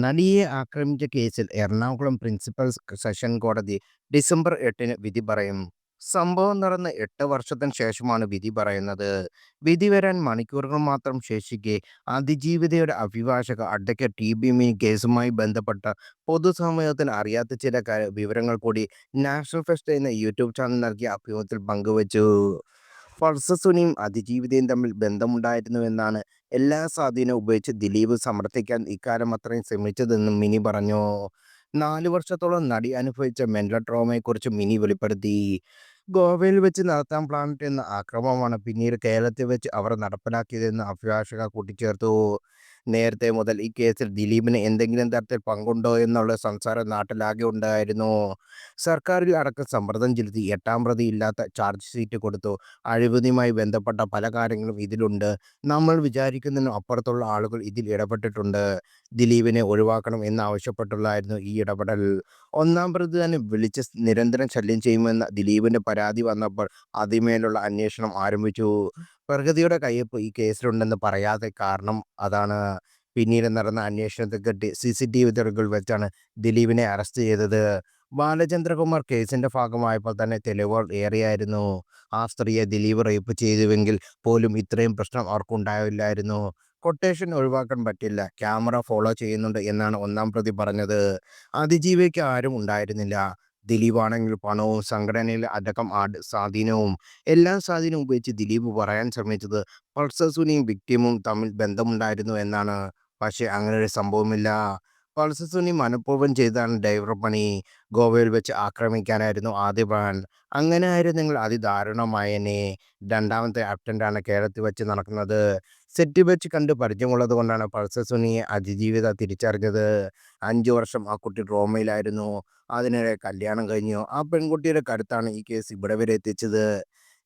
നടിയെ ആക്രമിച്ച കേസിൽ എറണാകുളം പ്രിൻസിപ്പൽ സെഷൻ കോടതി ഡിസംബർ 8-ന് വിധി പറയും. സംഭവം നടന്ന് 8 വർഷത്തിന് ശേഷമാണ് വിധി പറയുന്നത്. വിധി വരാൻ മണിക്കൂറുകൾ മാത്രം ശേഷിക്കെ അതിജീവിതയുടെ അഭിഭാഷക അഡ്വക്കേറ്റ് ടി.ബി. മിനി കേസുമായി ബന്ധപ്പെട്ട പൊതുസമൂഹത്തിന് അറിയാത്ത ചില വിവരങ്ങൾ കൂടി നാഷണൽ ഫസ്റ്റ് എന്ന യൂട്യൂബ് ചാനൽ നൽകിയ അഭിമുഖത്തിൽ പങ്കുവച്ചു. ഫർസ സുനിയും അതിജീവിതയും തമ്മിൽ ബന്ധമുണ്ടായിരുന്നുവെന്നാണ് എല്ലാ സ്വാധീനവും ഉപയോഗിച്ച് ദിലീപ് സമർത്ഥിക്കാൻ ഇക്കാലം അത്രയും ശ്രമിച്ചതെന്നും മിനി പറഞ്ഞു. 4 വർഷത്തോളം നടി അനുഭവിച്ച മെന്റൽ ട്രോമയെക്കുറിച്ച് മിനി വെളിപ്പെടുത്തി. ഗോവയിൽ വെച്ച് നടത്താൻ പ്ലാനിട്ടിരുന്ന ആക്രമണമാണ് പിന്നീട് കേരളത്തിൽ വെച്ച് അവർ നടപ്പിലാക്കിയതെന്ന് അഭിഭാഷക കൂട്ടിച്ചേർത്തു. നേരത്തെ മുതൽ ഈ കേസിൽ ദിലീപിന് എന്തെങ്കിലും തരത്തിൽ പങ്കുണ്ടോ എന്നുള്ള സംസാരം നാട്ടിലാകെ ഉണ്ടായിരുന്നു. സർക്കാരിൽ അടക്കം സമ്മർദ്ദം ചെലുത്തി 8-ാം പ്രതി ഇല്ലാത്ത ചാർജ് ഷീറ്റ് കൊടുത്തു. അഴിമതിയുമായി ബന്ധപ്പെട്ട പല കാര്യങ്ങളും ഇതിലുണ്ട്. നമ്മൾ വിചാരിക്കുന്നതിനും അപ്പുറത്തുള്ള ആളുകൾ ഇതിൽ ഇടപെട്ടിട്ടുണ്ട്. ദിലീപിനെ ഒഴിവാക്കണം എന്നാവശ്യപ്പെട്ടുള്ളായിരുന്നു ഈ ഇടപെടൽ. 1-ാം പ്രതി തന്നെ വിളിച്ച് നിരന്തരം ശല്യം ചെയ്യുമെന്ന ദിലീപിന്റെ പരാതി വന്നപ്പോൾ അതിന്മേലുള്ള അന്വേഷണം ആരംഭിച്ചു. പ്രകൃതിയുടെ കയ്യൊപ്പ് ഈ കേസിലുണ്ടെന്ന് പറയാതെ കാരണം അതാണ്. പിന്നീട് നടന്ന അന്വേഷണത്തിൽ കിട്ടി CCTV തെളിവുകൾ വെച്ചാണ് ദിലീപിനെ അറസ്റ്റ് ചെയ്തത്. ബാലചന്ദ്രകുമാർ കേസിന്റെ ഭാഗമായപ്പോൾ തന്നെ തെളിവുകൾ ഏറെയായിരുന്നു. ആ സ്ത്രീയെ ദിലീപ് റേപ്പ് ചെയ്തുവെങ്കിൽ പോലും ഇത്രയും പ്രശ്നം അവർക്കുണ്ടാവില്ലായിരുന്നു. കൊട്ടേഷൻ ഒഴിവാക്കാൻ പറ്റില്ല, ക്യാമറ ഫോളോ ചെയ്യുന്നുണ്ട് എന്നാണ് 1-ാം പ്രതി പറഞ്ഞത്. അതിജീവിക്ക് ആരും ഉണ്ടായിരുന്നില്ല. ദിലീപാണെങ്കിൽ പണവും സംഘടനയിൽ അടക്കം സ്വാധീനവും എല്ലാ സ്വാധീനവും ഉപയോഗിച്ച് ദിലീപ് പറയാൻ ശ്രമിച്ചത് പൾസർ സുനിയും വിക്ടിമും തമ്മിൽ ബന്ധമുണ്ടായിരുന്നു എന്നാണ്. പക്ഷേ അങ്ങനൊരു സംഭവമില്ല. പൾസർ സുനി മനഃപൂർവ്വം ചെയ്തതാണ് ഡ്രൈവർ പണി. ഗോവയിൽ വെച്ച് ആക്രമിക്കാനായിരുന്നു ആദ്യ പ്ലാൻ. അങ്ങനെ ആയിരുന്നെങ്കിൽ അതിദാരുണമായേനെ. 2-ാമത്തെ അറ്റംപ്റ്റാണ് കേരളത്തിൽ വെച്ച് നടക്കുന്നത്. സെറ്റിൽ വെച്ച് കണ്ട് പരിചയമുള്ളത് കൊണ്ടാണ് പൾസർ സുനിയെ അതിജീവിത തിരിച്ചറിഞ്ഞത്. 5 വർഷം ആ കുട്ടി ട്രോമയിലായിരുന്നു. അതിനിടെ കല്യാണം കഴിഞ്ഞു. ആ പെൺകുട്ടിയുടെ കരുത്താണ് ഈ കേസ് ഇവിടെ വരെ എത്തിച്ചത്.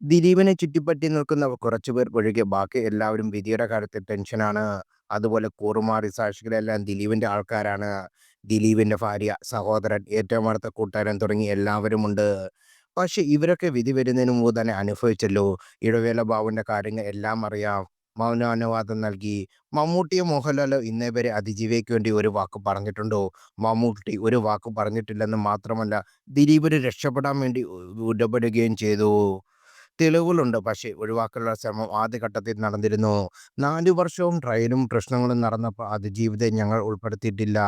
ദിലീപിനെ ചുറ്റിപ്പറ്റി നിൽക്കുന്ന കുറച്ചുപേർ ഒഴികെ ബാക്കി എല്ലാവരും വിധിയുടെ കാര്യത്തിൽ ടെൻഷനാണ്. അതുപോലെ കൂറുമാറി സാക്ഷികളെല്ലാം ദിലീപിന്റെ ആൾക്കാരാണ്. ദിലീപിന്റെ ഭാര്യ, സഹോദരൻ, ഏറ്റവും അടുത്ത കൂട്ടുകാരൻ തുടങ്ങി എല്ലാവരുമുണ്ട്. പക്ഷെ ഇവരൊക്കെ വിധി വരുന്നതിന് മുമ്പ് തന്നെ അനുഭവിച്ചല്ലോ. ഇടവേള ബാബുവിന്റെ കാര്യങ്ങൾ എല്ലാം അറിയാം. മൗനാനുവാദം നൽകി. മമ്മൂട്ടിയോ മോഹൻലാലോ ഇന്നേ വരെ അതിജീവിക്ക് വേണ്ടി ഒരു വാക്ക് പറഞ്ഞിട്ടുണ്ടോ? മമ്മൂട്ടി ഒരു വാക്ക് പറഞ്ഞിട്ടില്ലെന്ന് മാത്രമല്ല, ദിലീപിന് രക്ഷപ്പെടാൻ വേണ്ടി ഇടപെടുകയും ചെയ്തു. തെളിവുകളുണ്ട്. പക്ഷേ ഒഴിവാക്കാനുള്ള ശ്രമം ആദ്യഘട്ടത്തിൽ നടന്നിരുന്നു. 4 വർഷവും ട്രയലും പ്രശ്നങ്ങളും നടന്നപ്പോൾ അതിജീവിതയെ ഞങ്ങൾ ഉൾപ്പെടുത്തിയിട്ടില്ല.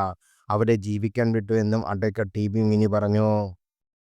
അവരെ ജീവിക്കാൻ വിട്ടു എന്നും അഡ്വക്കേറ്റ് ടി.ബി. മിനി പറഞ്ഞു.